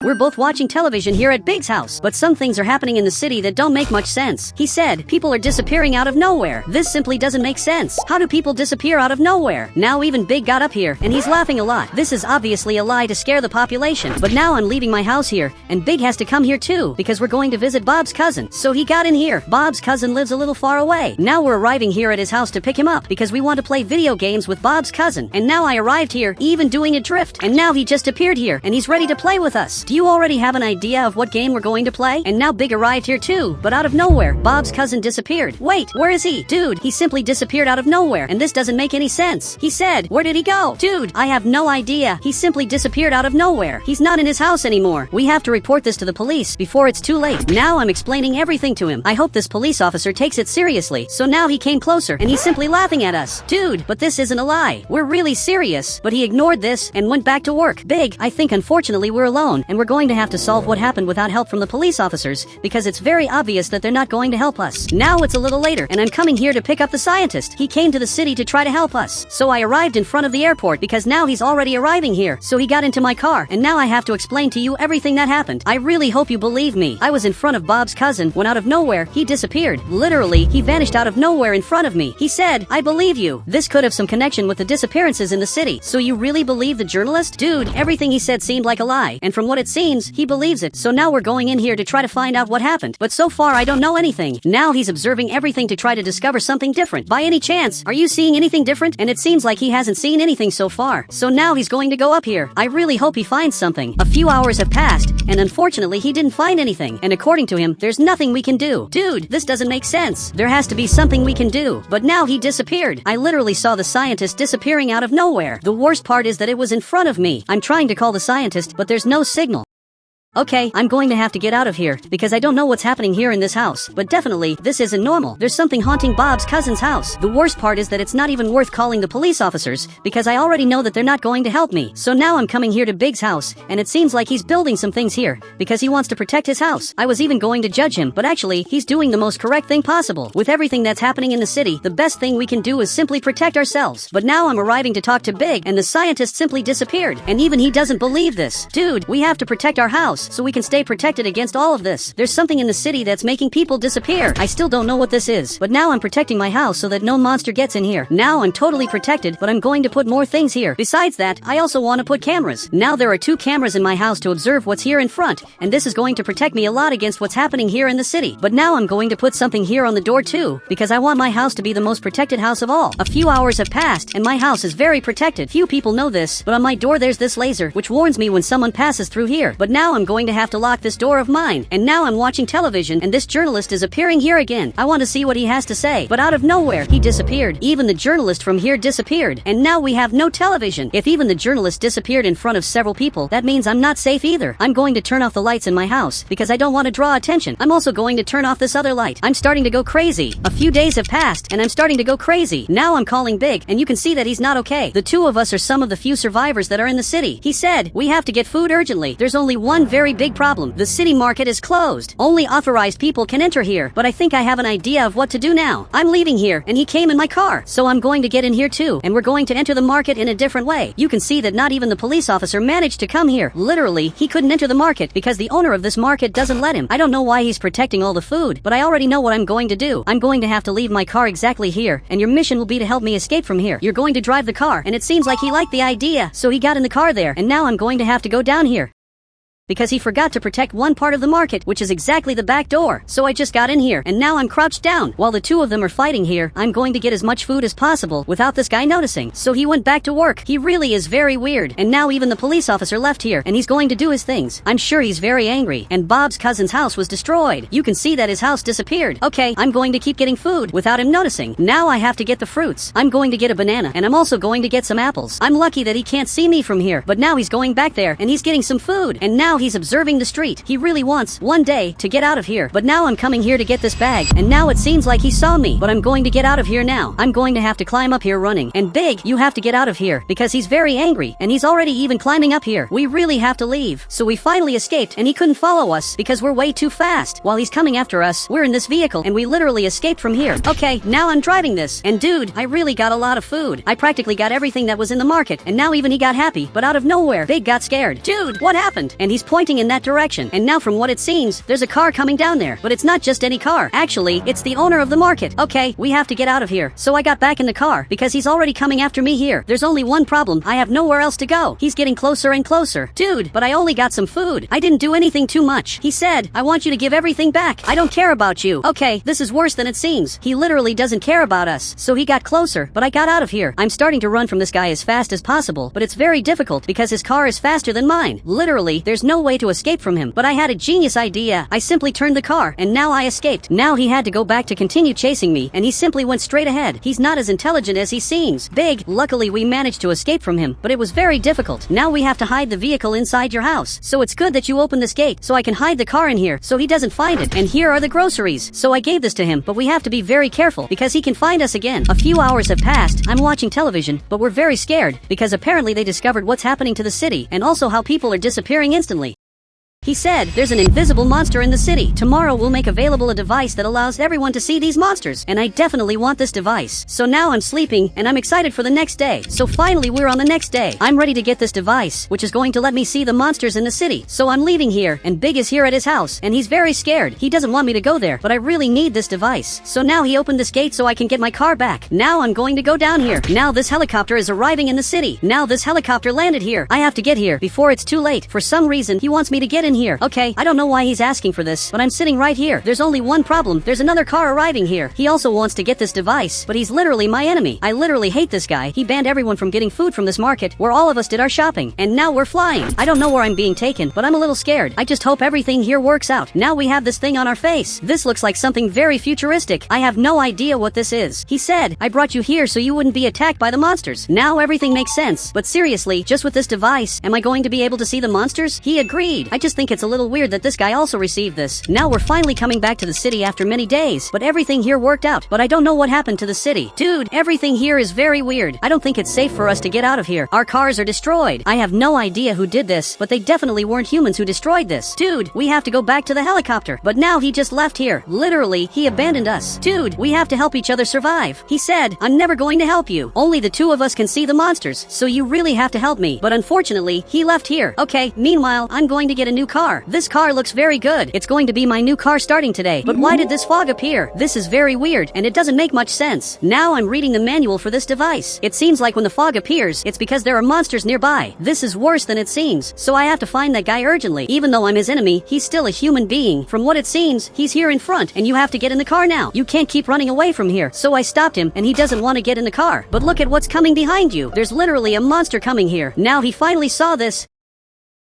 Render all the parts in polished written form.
We're both watching television here at Big's house, but some things are happening in the city that don't make much sense. He said, people are disappearing out of nowhere. This simply doesn't make sense. How do people disappear out of nowhere? Now even Big got up here, and he's laughing a lot. This is obviously a lie to scare the population. But now I'm leaving my house here, and Big has to come here too, because we're going to visit Bob's cousin. So he got in here. Bob's cousin lives a little far away. Now we're arriving here at his house to pick him up, because we want to play video games with Bob's cousin. And now I arrived here, even doing a drift. And now he just appeared here, and he's ready to play with us. Do you already have an idea of what game we're going to play? And now Big arrived here too, but out of nowhere, Bob's cousin disappeared. Wait, where is he? Dude, he simply disappeared out of nowhere, and this doesn't make any sense. He said, where did he go? Dude, I have no idea. He simply disappeared out of nowhere. He's not in his house anymore. We have to report this to the police before it's too late. Now I'm explaining everything to him. I hope this police officer takes it seriously. So now he came closer, and he's simply laughing at us. Dude, but this isn't a lie. We're really serious. But he ignored this and went back to work. Big, I think unfortunately we're alone, and we're going to have to solve what happened without help from the police officers, because it's very obvious that they're not going to help us. Now it's a little later, and I'm coming here to pick up the scientist. He came to the city to try to help us. So I arrived in front of the airport because now he's already arriving here. So he got into my car, and now I have to explain to you everything that happened. I really hope you believe me. I was in front of Bob's cousin when out of nowhere, he disappeared. Literally, he vanished out of nowhere in front of me. He said, I believe you. This could have some connection with the disappearances in the city. So you really believe the journalist? Dude, everything he said seemed like a lie. And from what it seems, he believes it. So now we're going in here to try to find out what happened. But so far I don't know anything. Now he's observing everything to try to discover something different. By any chance, are you seeing anything different? And it seems like he hasn't seen anything so far. So now he's going to go up here. I really hope he finds something. A few hours have passed, and unfortunately he didn't find anything. And according to him, there's nothing we can do. Dude, this doesn't make sense. There has to be something we can do. But now he disappeared. I literally saw the scientist disappearing out of nowhere. The worst part is that it was in front of me. I'm trying to call the scientist, but there's no signal. Okay, I'm going to have to get out of here, because I don't know what's happening here in this house. But definitely, this isn't normal. There's something haunting Bob's cousin's house. The worst part is that it's not even worth calling the police officers, because I already know that they're not going to help me. So now I'm coming here to Big's house, and it seems like he's building some things here, because he wants to protect his house. I was even going to judge him, but actually, he's doing the most correct thing possible. With everything that's happening in the city, the best thing we can do is simply protect ourselves. But now I'm arriving to talk to Big, and the scientist simply disappeared. And even he doesn't believe this. Dude, we have to protect our house, so we can stay protected against all of this. There's something in the city that's making people disappear. I still don't know what this is, but now I'm protecting my house so that no monster gets in here. Now I'm totally protected, but I'm going to put more things here. Besides that, I also want to put cameras. Now there are 2 cameras in my house to observe what's here in front, and this is going to protect me a lot against what's happening here in the city. But now I'm going to put something here on the door too, because I want my house to be the most protected house of all. A few hours have passed, and my house is very protected. Few people know this, but on my door there's this laser, which warns me when someone passes through here. But now I'm going to have to lock this door of mine. And now I'm watching television, and this journalist is appearing here again. I want to see what he has to say, but out of nowhere, he disappeared. Even the journalist from here disappeared, and now we have no television. If even the journalist disappeared in front of several people, that means I'm not safe either. I'm going to turn off the lights in my house, because I don't want to draw attention. I'm also going to turn off this other light. I'm starting to go crazy. A few days have passed, and I'm starting to go crazy. Now I'm calling Big, and you can see that he's not okay. The 2 of us are some of the few survivors that are in the city. He said, we have to get food urgently. There's only one very big problem. The city market is closed. Only authorized people can enter here, but I think I have an idea of what to do now. I'm leaving here, and he came in my car, so I'm going to get in here too, and we're going to enter the market in a different way. You can see that not even the police officer managed to come here. Literally, he couldn't enter the market because the owner of this market doesn't let him. I don't know why he's protecting all the food, but I already know what I'm going to do. I'm going to have to leave my car exactly here, and your mission will be to help me escape from here. You're going to drive the car, and it seems like he liked the idea, so he got in the car there, and now I'm going to have to go down here, because he forgot to protect one part of the market, which is exactly the back door. So I just got in here, and now I'm crouched down. While the 2 of them are fighting here, I'm going to get as much food as possible without this guy noticing. So he went back to work. He really is very weird. And now even the police officer left here, and he's going to do his things. I'm sure he's very angry. And Bob's cousin's house was destroyed. You can see that his house disappeared. Okay, I'm going to keep getting food without him noticing. Now I have to get the fruits. I'm going to get a banana, and I'm also going to get some apples. I'm lucky that he can't see me from here, but now he's going back there, and he's getting some food. And now he's observing the street. He really wants, one day, to get out of here. But now I'm coming here to get this bag, and now it seems like he saw me. But I'm going to get out of here now. I'm going to have to climb up here running. And Big, you have to get out of here, because he's very angry, and he's already even climbing up here. We really have to leave. So we finally escaped, and he couldn't follow us, because we're way too fast. While he's coming after us, we're in this vehicle, and we literally escaped from here. Okay, now I'm driving this. And dude, I really got a lot of food. I practically got everything that was in the market, and now even he got happy. But out of nowhere, Big got scared. Dude, what happened? And he's pointing in that direction, and now from what it seems, there's a car coming down there. But it's not just any car. Actually, it's the owner of the market. Okay, we have to get out of here. So I got back in the car, because he's already coming after me here. There's only one problem. I have nowhere else to go. He's getting closer and closer. Dude, but I only got some food. I didn't do anything too much. He said, I want you to give everything back. I don't care about you. Okay, this is worse than it seems. He literally doesn't care about us. So he got closer, but I got out of here. I'm starting to run from this guy as fast as possible, but it's very difficult because his car is faster than mine. Literally, there's no way to escape from him. But I had a genius idea. I simply turned the car, and now I escaped. Now he had to go back to continue chasing me, and he simply went straight ahead. He's not as intelligent as he seems. Big, luckily we managed to escape from him, but it was very difficult. Now we have to hide the vehicle inside your house. So it's good that you open this gate, so I can hide the car in here, so he doesn't find it. And here are the groceries. So I gave this to him, but we have to be very careful, because he can find us again. A few hours have passed. I'm watching television, but we're very scared, because apparently they discovered what's happening to the city, and also how people are disappearing instantly. He said, there's an invisible monster in the city. Tomorrow we'll make available a device that allows everyone to see these monsters. And I definitely want this device. So now I'm sleeping, and I'm excited for the next day. So finally we're on the next day. I'm ready to get this device, which is going to let me see the monsters in the city. So I'm leaving here, and Big is here at his house, and he's very scared. He doesn't want me to go there, but I really need this device. So now he opened this gate so I can get my car back. Now I'm going to go down here. Now this helicopter is arriving in the city. Now this helicopter landed here. I have to get here before it's too late. For some reason, he wants me to get in here. Okay, I don't know why he's asking for this, but I'm sitting right here. There's only one problem. There's another car arriving here. He also wants to get this device, but he's literally my enemy. I literally hate this guy. He banned everyone from getting food from this market, where all of us did our shopping, and now we're flying. I don't know where I'm being taken, but I'm a little scared. I just hope everything here works out. Now we have this thing on our face. This looks like something very futuristic. I have no idea what this is. He said, I brought you here so you wouldn't be attacked by the monsters. Now everything makes sense. But seriously, just with this device, am I going to be able to see the monsters? He agreed. I just think it's a little weird that this guy also received this. Now we're finally coming back to the city after many days, but everything here worked out. But I don't know what happened to the city. Dude, everything here is very weird. I don't think it's safe for us to get out of here. Our cars are destroyed. I have no idea who did this, but they definitely weren't humans who destroyed this. Dude, we have to go back to the helicopter. But now he just left here. Literally, he abandoned us. Dude, we have to help each other survive. He said, I'm never going to help you. Only the two of us can see the monsters, so you really have to help me. But unfortunately, he left here. Okay, meanwhile, I'm going to get a new car. This car looks very good. It's going to be my new car starting today. But why did this fog appear? This is very weird, and it doesn't make much sense. Now I'm reading the manual for this device. It seems like when the fog appears, it's because there are monsters nearby. This is worse than it seems, so I have to find that guy urgently. Even though I'm his enemy, he's still a human being. From what it seems, he's here in front, and you have to get in the car now. You can't keep running away from here. So I stopped him, and he doesn't want to get in the car. But look at what's coming behind you. There's literally a monster coming here. Now he finally saw this,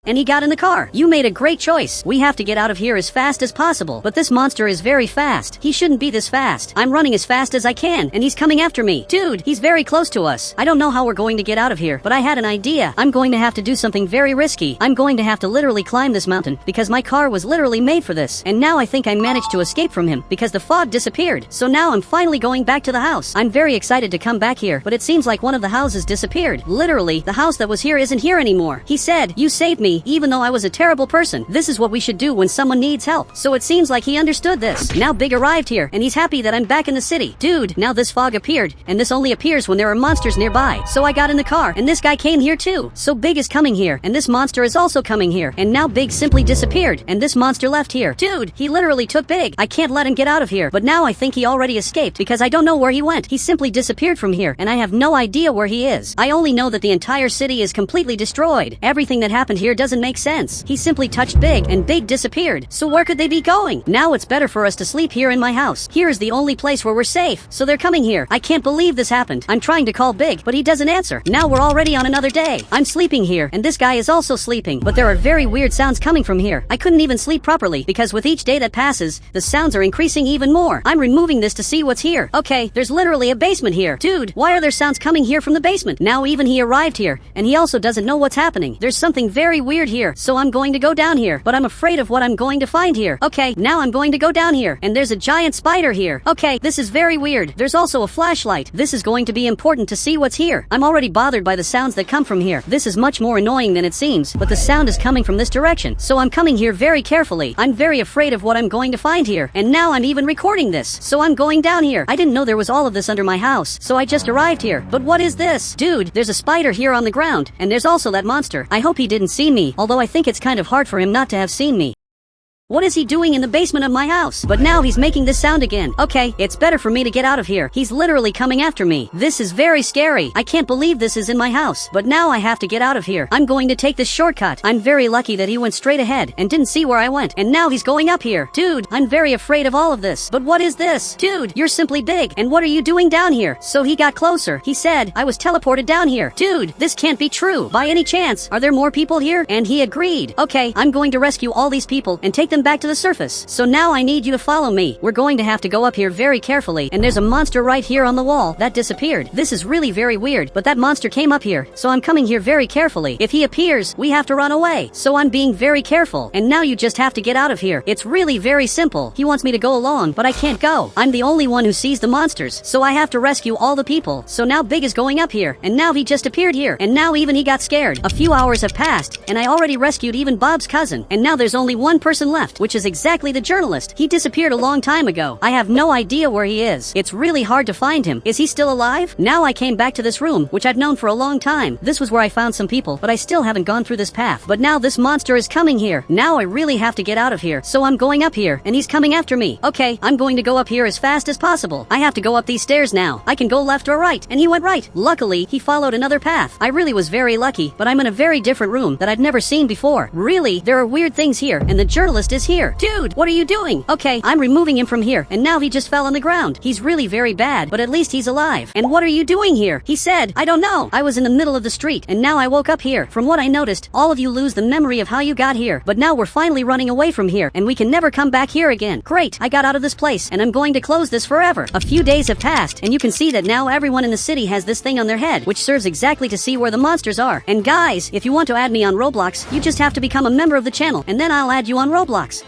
and he got in the car. You made a great choice. We have to get out of here as fast as possible. But this monster is very fast. He shouldn't be this fast. I'm running as fast as I can, and he's coming after me. Dude, he's very close to us. I don't know how we're going to get out of here, but I had an idea. I'm going to have to do something very risky. I'm going to have to literally climb this mountain, because my car was literally made for this. And now I think I managed to escape from him, because the fog disappeared. So now I'm finally going back to the house. I'm very excited to come back here, but it seems like one of the houses disappeared. Literally, the house that was here isn't here anymore. He said, you saved me, even though I was a terrible person. This is what we should do when someone needs help. So it seems like he understood this. Now Big arrived here, and he's happy that I'm back in the city. Dude, now this fog appeared, and this only appears when there are monsters nearby. So I got in the car, and this guy came here too. So Big is coming here, and this monster is also coming here. And now Big simply disappeared, and this monster left here. Dude, he literally took Big. I can't let him get out of here. But now I think he already escaped, because I don't know where he went. He simply disappeared from here, and I have no idea where he is. I only know that the entire city is completely destroyed. Everything that happened here doesn't make sense. He simply touched Big, and Big disappeared. So where could they be going? Now it's better for us to sleep here in my house. Here is the only place where we're safe. So they're coming here. I can't believe this happened. I'm trying to call Big, but he doesn't answer. Now we're already on another day. I'm sleeping here, and this guy is also sleeping. But there are very weird sounds coming from here. I couldn't even sleep properly, because with each day that passes, the sounds are increasing even more. I'm removing this to see what's here. Okay, there's literally a basement here. Dude, why are there sounds coming here from the basement? Now even he arrived here, and he also doesn't know what's happening. There's something very weird here, so I'm going to go down here, but I'm afraid of what I'm going to find here. Okay, now I'm going to go down here, and there's a giant spider here. Okay, this is very weird. There's also a flashlight. This is going to be important to see what's here. I'm already bothered by the sounds that come from here. This is much more annoying than it seems, but the sound is coming from this direction, so I'm coming here very carefully. I'm very afraid of what I'm going to find here, and now I'm even recording this, so I'm going down here. I didn't know there was all of this under my house, so I just arrived here. But what is this? Dude, there's a spider here on the ground, and there's also that monster. I hope he didn't see me me, although I think it's kind of hard for him not to have seen me. What is he doing in the basement of my house? But now he's making this sound again. Okay, it's better for me to get out of here. He's literally coming after me. This is very scary. I can't believe this is in my house. But now I have to get out of here. I'm going to take this shortcut. I'm very lucky that he went straight ahead and didn't see where I went. And now he's going up here. Dude, I'm very afraid of all of this. But what is this? Dude, you're simply big. And what are you doing down here? So he got closer. He said, I was teleported down here. Dude, this can't be true. By any chance, are there more people here? And he agreed. Okay, I'm going to rescue all these people and take them back to the surface. So now I need you to follow me. We're going to have to go up here very carefully, and there's a monster right here on the wall that disappeared. This is really very weird, but that monster came up here, so I'm coming here very carefully. If he appears, we have to run away. So I'm being very careful, and now you just have to get out of here. It's really very simple. He wants me to go along, but I can't go. I'm the only one who sees the monsters, so I have to rescue all the people. So now Big is going up here, and now he just appeared here, and now even he got scared. A few hours have passed, and I already rescued even Bob's cousin, and now there's only one person left, which is exactly the journalist. He disappeared a long time ago. I have no idea where he is. It's really hard to find him. Is he still alive? Now I came back to this room, which I've known for a long time. This was where I found some people, but I still haven't gone through this path. But now this monster is coming here. Now I really have to get out of here. So I'm going up here, and he's coming after me. Okay, I'm going to go up here as fast as possible. I have to go up these stairs now. I can go left or right, and he went right. Luckily, he followed another path. I really was very lucky, but I'm in a very different room that I've never seen before. Really, there are weird things here, and the journalist is here. Dude, what are you doing? Okay, I'm removing him from here, and now he just fell on the ground. He's really very bad, but at least he's alive. And what are you doing here? He said, I don't know. I was in the middle of the street, and now I woke up here. From what I noticed, all of you lose the memory of how you got here. But now we're finally running away from here, and we can never come back here again. Great, I got out of this place, and I'm going to close this forever. A few days have passed, and you can see that now everyone in the city has this thing on their head, which serves exactly to see where the monsters are. And guys, if you want to add me on Roblox, you just have to become a member of the channel, and then I'll add you on Roblox.